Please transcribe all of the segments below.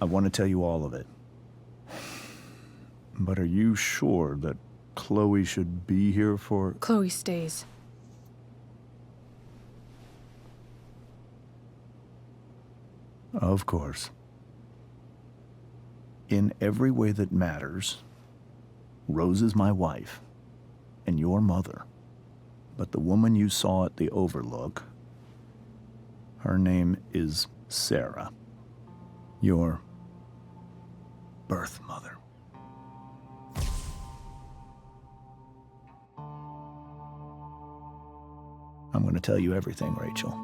I want to tell you all of it. But are you sure that Chloe should be here for... Chloe stays. Of course. In every way that matters, Rose is my wife and your mother. But the woman you saw at the Overlook, her name is Sarah, your birth mother. I'm going to tell you everything, Rachel.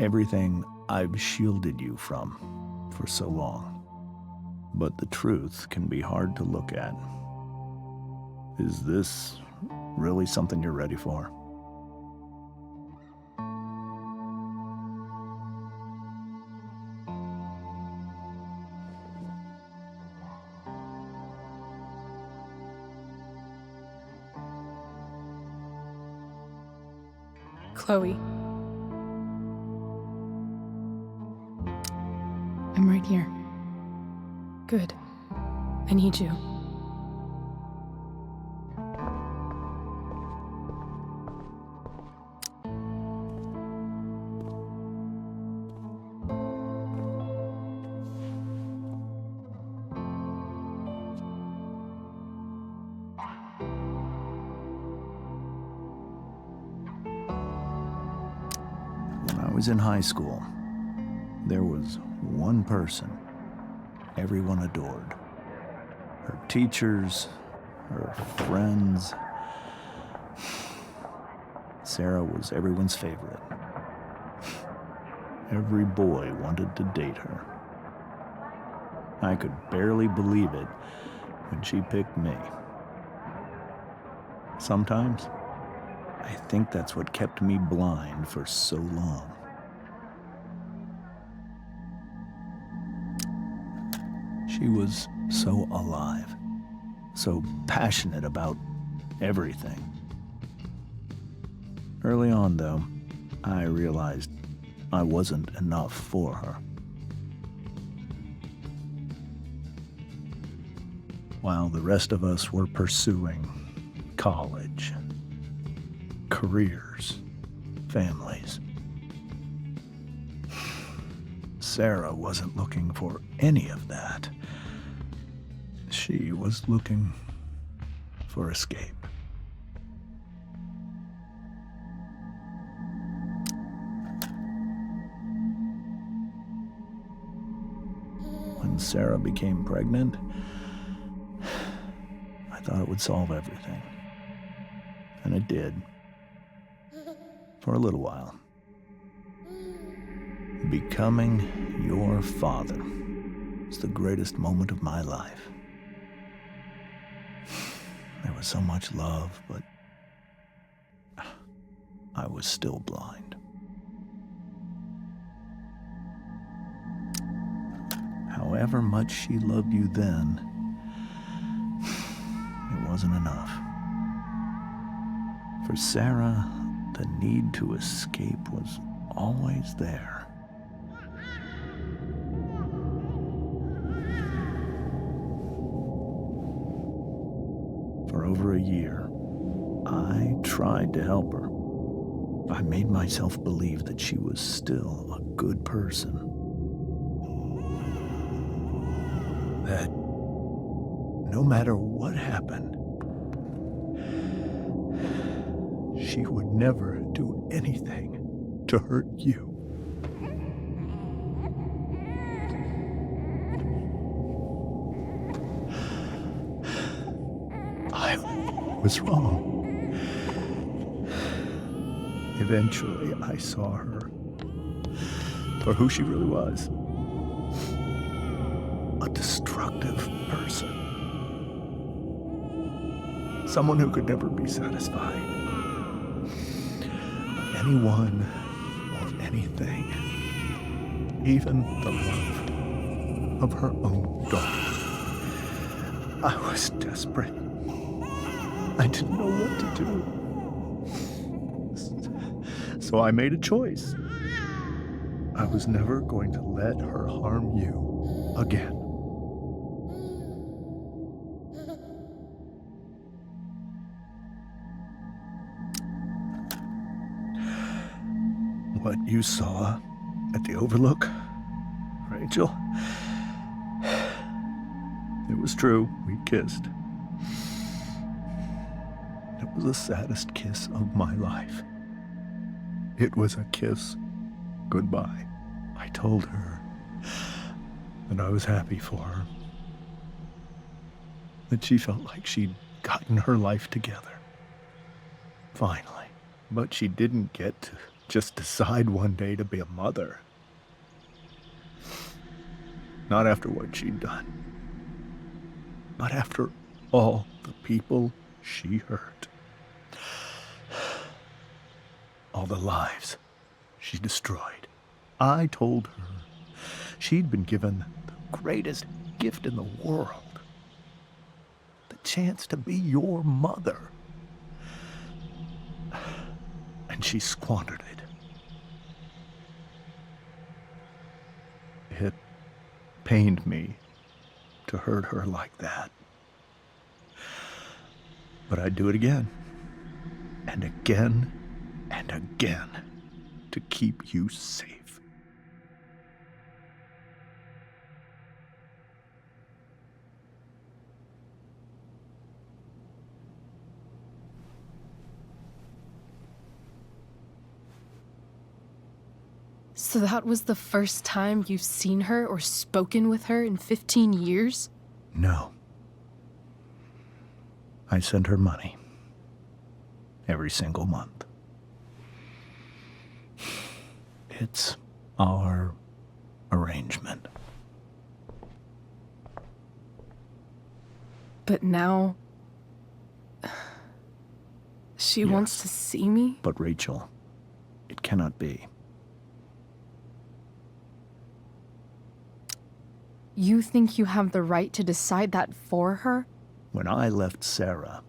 Everything I've shielded you from for so long. But the truth can be hard to look at. Is this really something you're ready for? Chloe. I'm right here. Good. I need you. When I was in high school, there was one person everyone adored. Her teachers, her friends. Sarah was everyone's favorite. Every boy wanted to date her. I could barely believe it when she picked me. Sometimes, I think that's what kept me blind for so long. She was so alive, so passionate about everything. Early on, though, I realized I wasn't enough for her. While the rest of us were pursuing college, careers, families, Sarah wasn't looking for any of that. She was looking for escape. When Sarah became pregnant, I thought it would solve everything. And it did. For a little while. Becoming your father was the greatest moment of my life. There was so much love, but I was still blind. However much she loved you then, it wasn't enough. For Sarah, the need to escape was always there. For over a year, I tried to help her. I made myself believe that she was still a good person. That no matter what happened, she would never do anything to hurt you. I was wrong. Eventually, I saw her for who she really was. A destructive person. Someone who could never be satisfied. Anyone or anything. Even the love of her own daughter. I was desperate. I didn't know what to do. So I made a choice. I was never going to let her harm you again. What you saw at the Overlook, Rachel? It was true. We kissed. It was the saddest kiss of my life. It was a kiss goodbye. I told her that I was happy for her, that she felt like she'd gotten her life together. Finally. But she didn't get to just decide one day to be a mother. Not after what she'd done. Not after all the people she hurt. All the lives she destroyed. I told her she'd been given the greatest gift in the world. The chance to be your mother. And she squandered it. It pained me to hurt her like that. But I'd do it again, and again, and again, to keep you safe. So that was the first time you've seen her or spoken with her in 15 years? No. I send her money. Every single month. It's our arrangement. But now... she wants to see me? But Rachel, it cannot be. You think you have the right to decide that for her? When I left Sarah,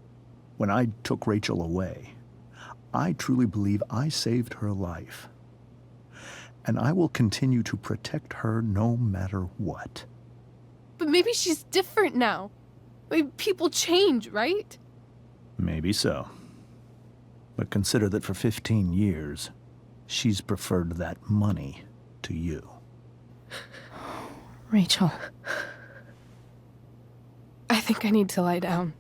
when I took Rachel away, I truly believe I saved her life. And I will continue to protect her no matter what. But maybe she's different now. Maybe people change, right? Maybe so. But consider that for 15 years, she's preferred that money to you. Rachel. I think I need to lie down.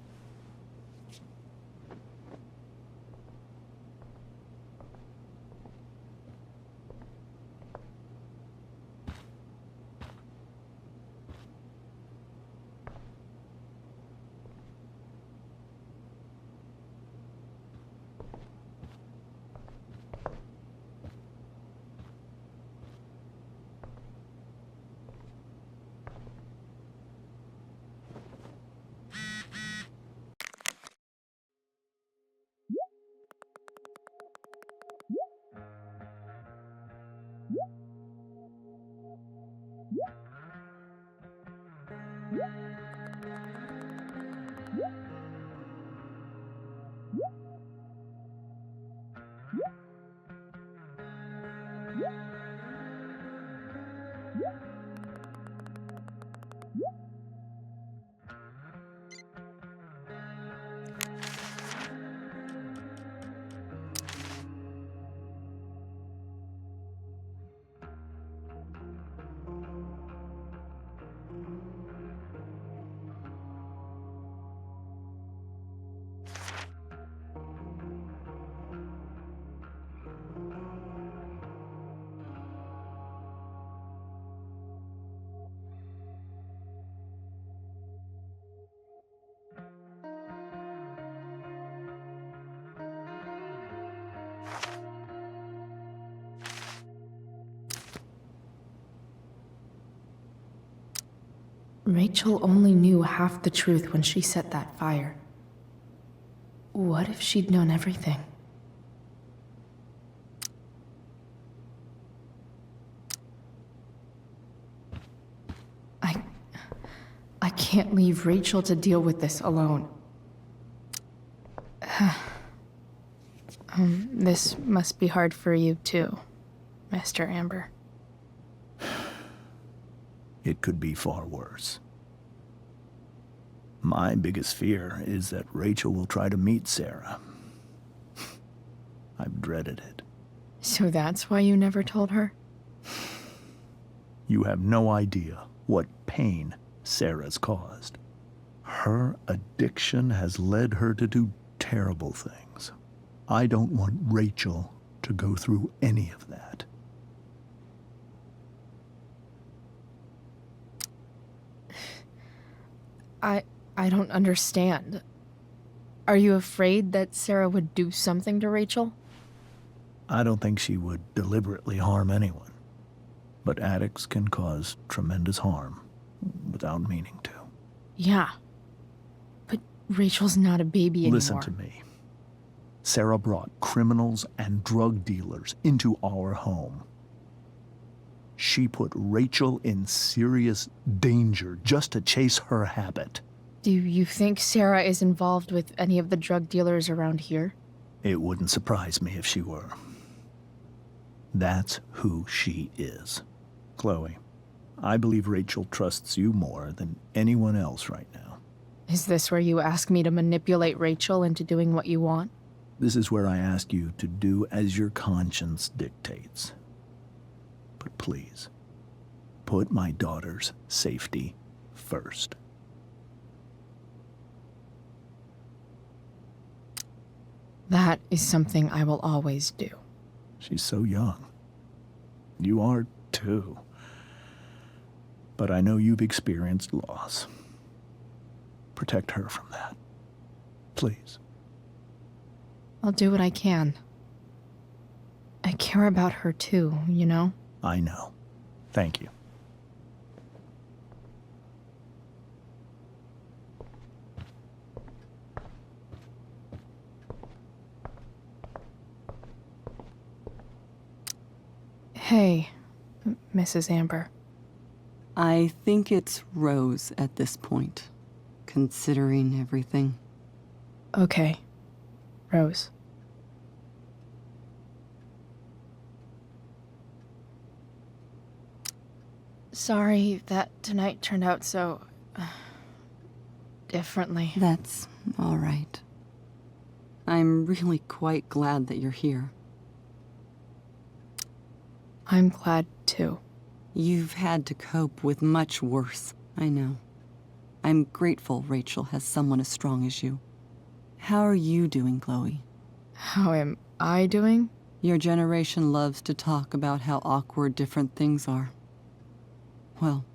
Rachel only knew half the truth when she set that fire. What if she'd known everything? I can't leave Rachel to deal with this alone. This must be hard for you too, Master Amber. It could be far worse. My biggest fear is that Rachel will try to meet Sarah. I've dreaded it. So that's why you never told her? You have no idea what pain Sarah's caused. Her addiction has led her to do terrible things. I don't want Rachel to go through any of that. I don't understand. Are you afraid that Sarah would do something to Rachel? I don't think she would deliberately harm anyone. But addicts can cause tremendous harm without meaning to. Yeah. But Rachel's not a baby anymore. Listen to me. Sarah brought criminals and drug dealers into our home. She put Rachel in serious danger just to chase her habit. Do you think Sarah is involved with any of the drug dealers around here? It wouldn't surprise me if she were. That's who she is. Chloe, I believe Rachel trusts you more than anyone else right now. Is this where you ask me to manipulate Rachel into doing what you want? This is where I ask you to do as your conscience dictates. But please, put my daughter's safety first. That is something I will always do. She's so young. You are too. But I know you've experienced loss. Protect her from that. Please. I'll do what I can. I care about her too, you know? I know. Thank you. Hey, Mrs. Amber. I think it's Rose at this point, considering everything. Okay, Rose. Sorry that tonight turned out so... differently. That's all right. I'm really quite glad that you're here. I'm glad too. You've had to cope with much worse, I know. I'm grateful Rachel has someone as strong as you. How are you doing, Chloe? How am I doing? Your generation loves to talk about how awkward different things are. Well,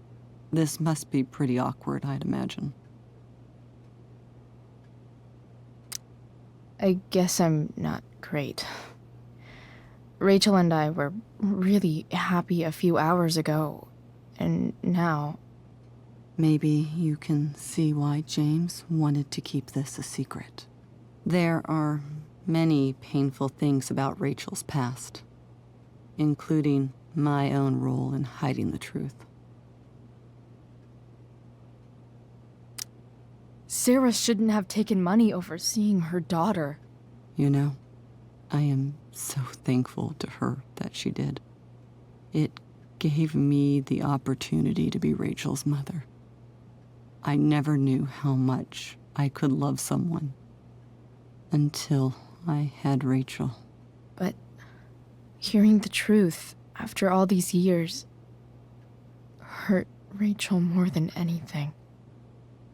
this must be pretty awkward, I'd imagine. I guess I'm not great. Rachel and I were really happy a few hours ago, and now... Maybe you can see why James wanted to keep this a secret. There are many painful things about Rachel's past, including my own role in hiding the truth. Sarah shouldn't have taken money over seeing her daughter. You know, I am so thankful to her that she did. It gave me the opportunity to be Rachel's mother. I never knew how much I could love someone until I had Rachel. But hearing the truth after all these years hurt Rachel more than anything.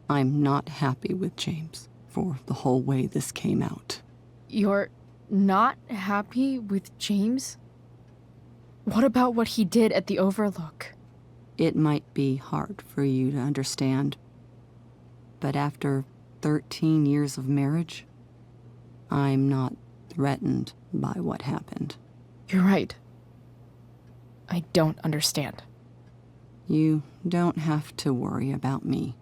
I'm not happy with James for the whole way this came out. You're not happy with James? What about what he did at the Overlook? It might be hard for you to understand, but after 13 years of marriage, I'm not threatened by what happened. You're right. I don't understand. You don't have to worry about me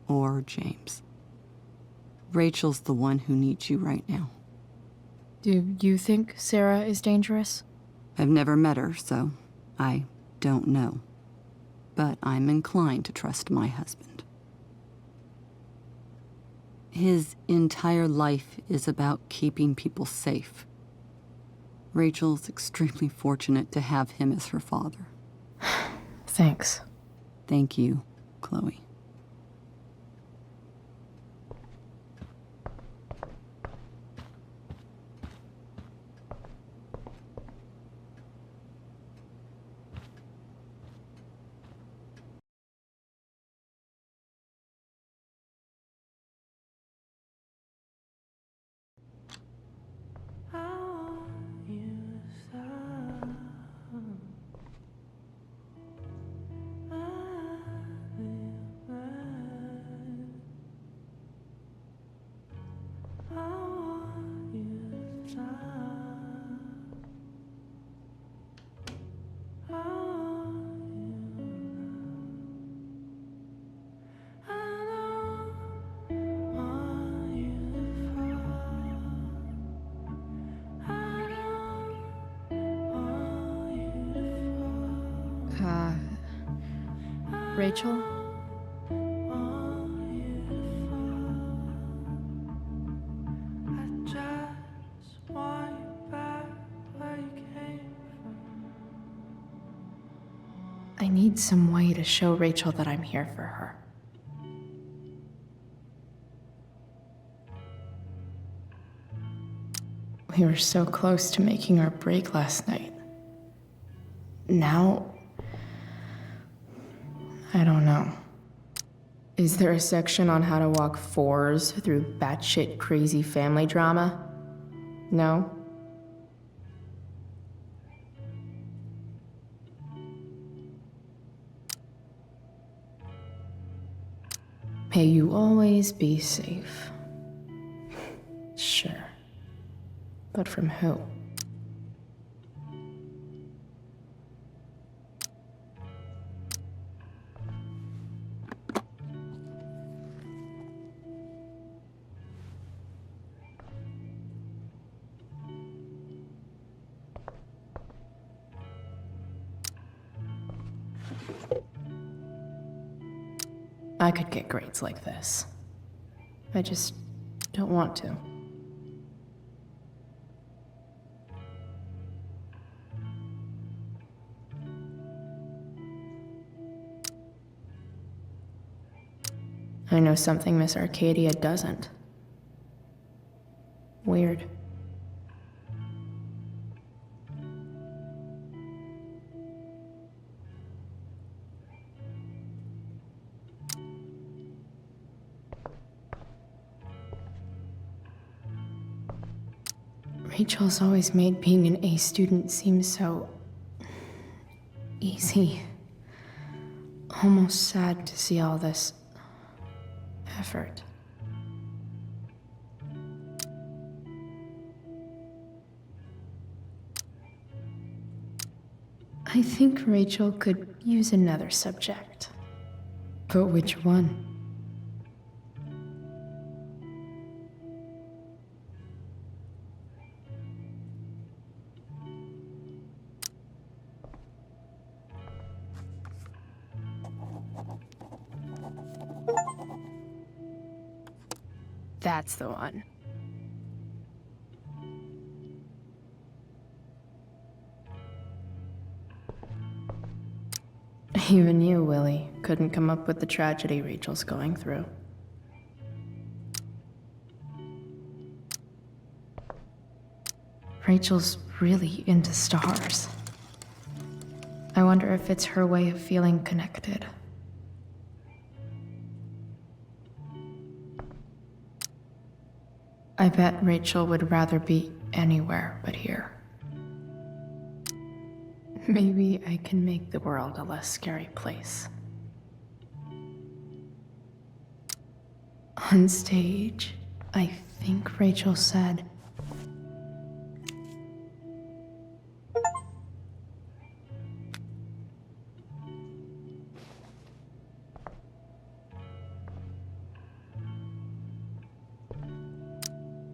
or James. Rachel's the one who needs you right now. Do you think Sarah is dangerous? I've never met her, so I don't know. But I'm inclined to trust my husband. His entire life is about keeping people safe. Rachel's extremely fortunate to have him as her father. Thanks. Thank you, Chloe. Rachel? I need some way to show Rachel that I'm here for her. We were so close to making our break last night. Now, I don't know. Is there a section on how to walk fours through batshit crazy family drama? No? May you always be safe. Sure. But from who? I could get grades like this. I just don't want to. I know something Miss Arcadia doesn't. Weird. Rachel's always made being an A student seem so easy. Almost sad to see all this effort. I think Rachel could use another subject. But which one? That's the one. Even you, Willie, couldn't come up with the tragedy Rachel's going through. Rachel's really into stars. I wonder if it's her way of feeling connected. I bet Rachel would rather be anywhere but here. Maybe I can make the world a less scary place. On stage, I think Rachel said,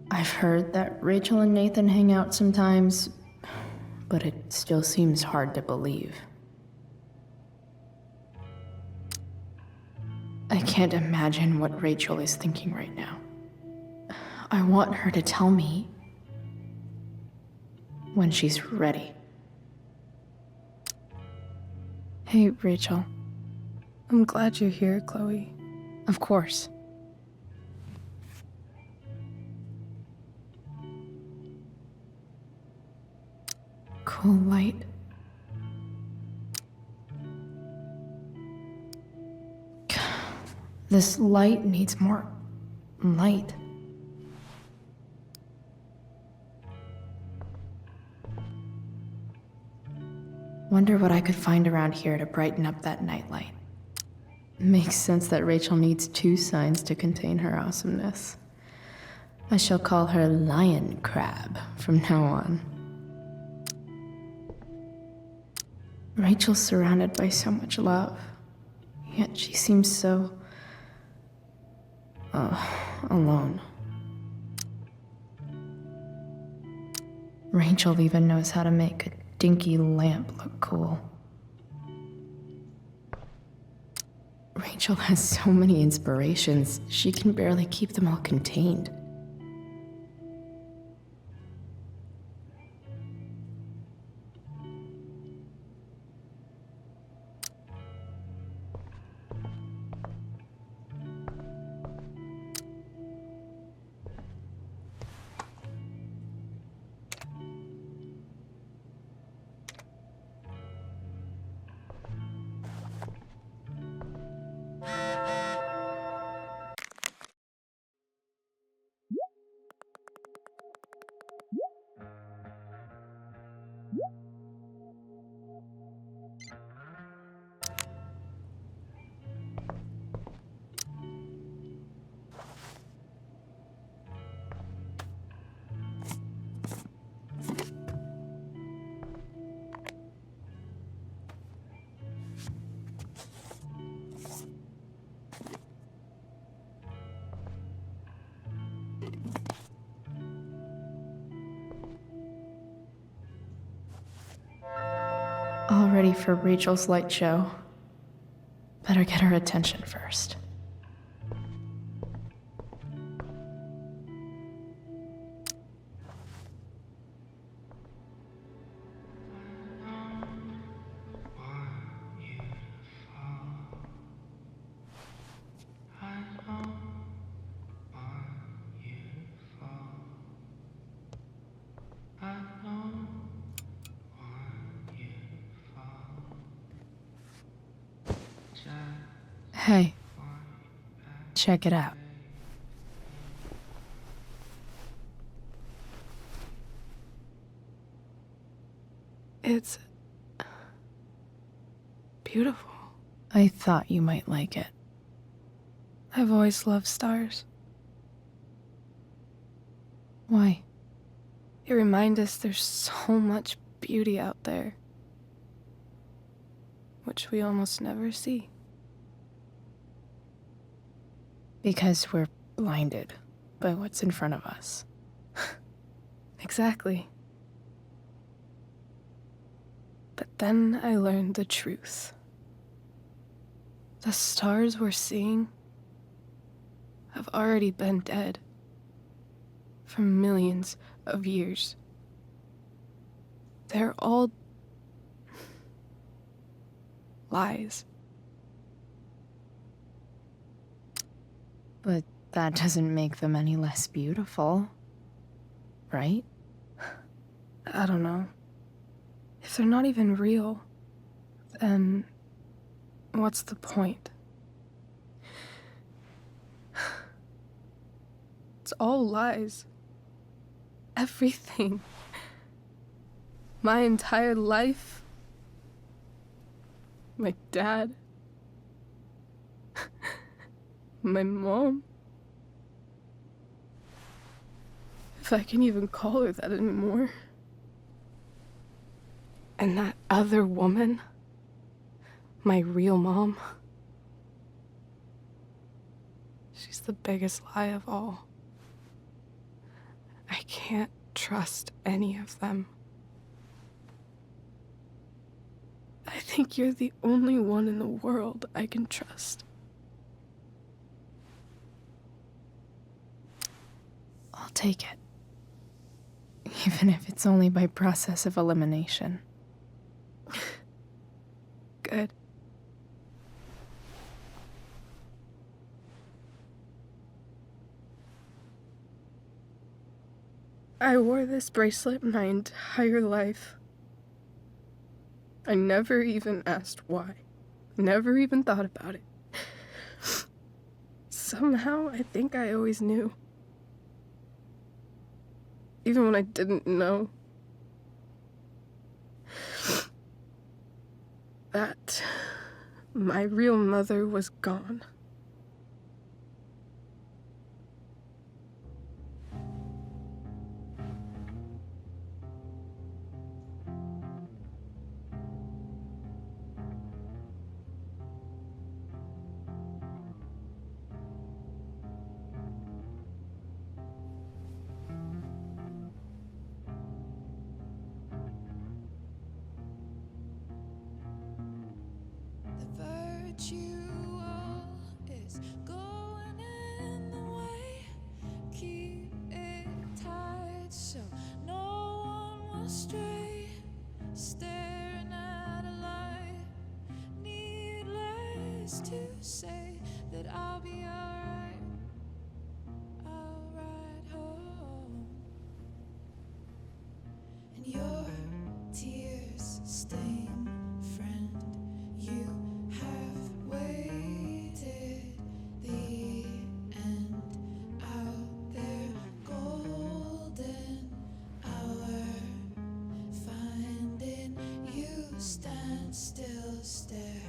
I've heard that Rachel and Nathan hang out sometimes, but it still seems hard to believe. I can't imagine what Rachel is thinking right now. I want her to tell me when she's ready. Hey, Rachel. I'm glad you're here, Chloe. Of course. Cool light. This light needs more light. Wonder what I could find around here to brighten up that nightlight. Makes sense that Rachel needs 2 signs to contain her awesomeness. I shall call her Lion Crab from now on. Rachel's surrounded by so much love, yet she seems so alone. Rachel even knows how to make a dinky lamp look cool. Rachel has so many inspirations, she can barely keep them all contained. All ready for Rachel's light show. Better get her attention first. Hey, check it out. It's beautiful. I thought you might like it. I've always loved stars. Why? They remind us there's so much beauty out there, which we almost never see. Because we're blinded by what's in front of us. Exactly. But then I learned the truth. The stars we're seeing have already been dead for millions of years. They're all lies. But that doesn't make them any less beautiful, right? I don't know. If they're not even real, then what's the point? It's all lies. Everything. My entire life. My dad. My mom. If I can even call her that anymore. And that other woman, my real mom, she's the biggest lie of all. I can't trust any of them. I think you're the only one in the world I can trust. I'll take it. Even if it's only by process of elimination. Good. I wore this bracelet my entire life. I never even asked why. Never even thought about it. Somehow, I think I always knew. Even when I didn't know. That my real mother was gone. The virtue of is to say that I'll be alright. I'll ride home. And your tears stain, friend. You have waited the end out there, golden hour. Finding you stand still, stare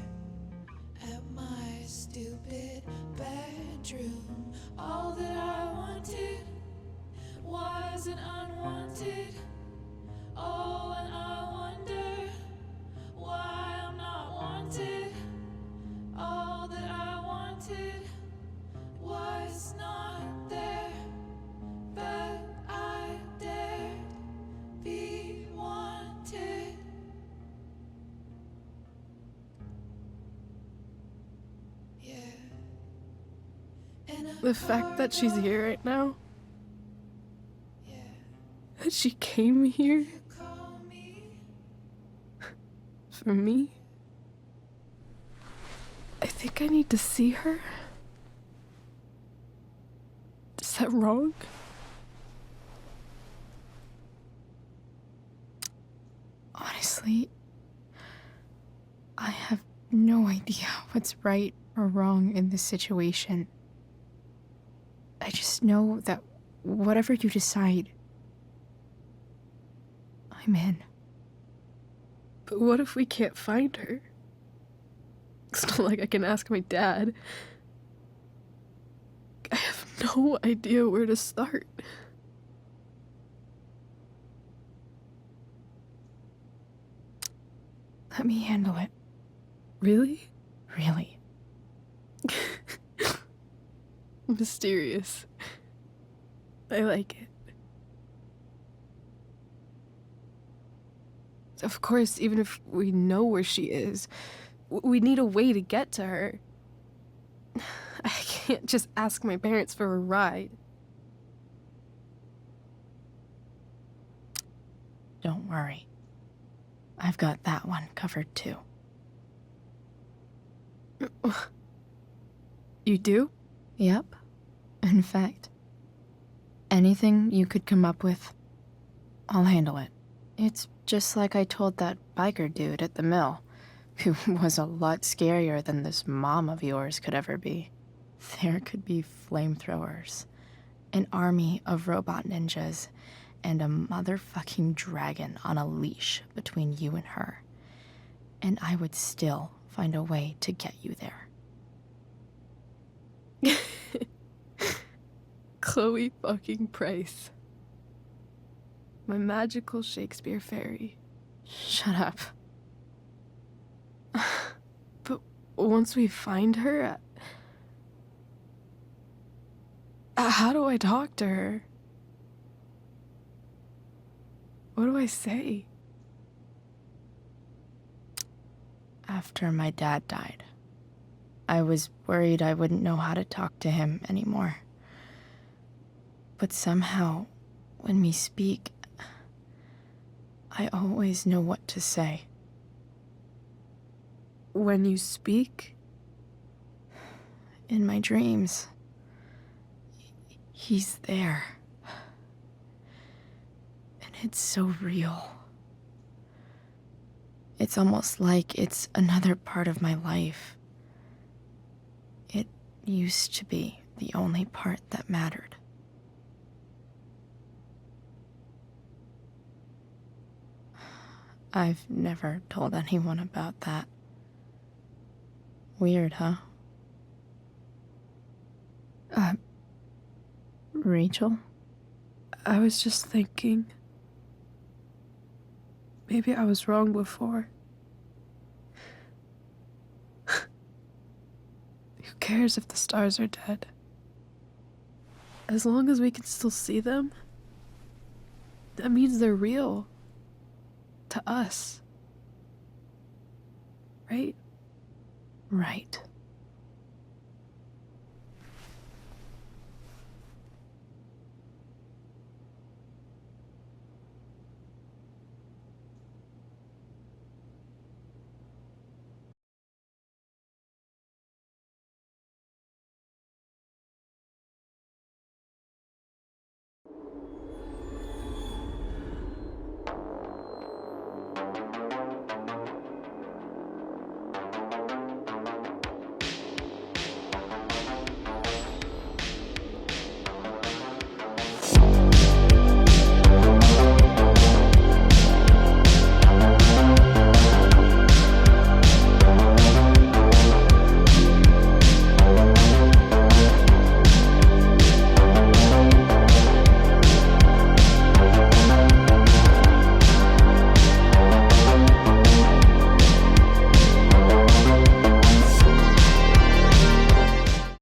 at my stupid bedroom. All that I wanted wasn't unwanted. Oh, and I wonder why I'm not wanted. All that I wanted was not there, but I dared be wanted. Yeah. And The fact that she's here right now, yeah, that she came here you call me. for me, I think I need to see her. Is that wrong? Honestly, I have no idea what's right or wrong in this situation. I just know that whatever you decide, I'm in. But what if we can't find her? It's not like I can ask my dad. I have no idea where to start. Let me handle it. Really? Really. Mysterious. I like it. Of course, even if we know where she is, we need a way to get to her. I can't just ask my parents for a ride. Don't worry. I've got that one covered too. You do? Yep. In fact, anything you could come up with, I'll handle it. It's just like I told that biker dude at the mill, who was a lot scarier than this mom of yours could ever be. There could be flamethrowers, an army of robot ninjas, and a motherfucking dragon on a leash between you and her. And I would still find a way to get you there. Chloe fucking Price. My magical Shakespeare fairy. Shut up. But once we find her, how do I talk to her? What do I say? After my dad died, I was worried I wouldn't know how to talk to him anymore. But somehow, when we speak, I always know what to say. When you speak? In my dreams, he's there. And it's so real. It's almost like it's another part of my life. It used to be the only part that mattered. I've never told anyone about that. Weird, huh? Rachel? I was just thinking. Maybe I was wrong before. Who cares if the stars are dead? As long as we can still see them, that means they're real. To us. Right? Right.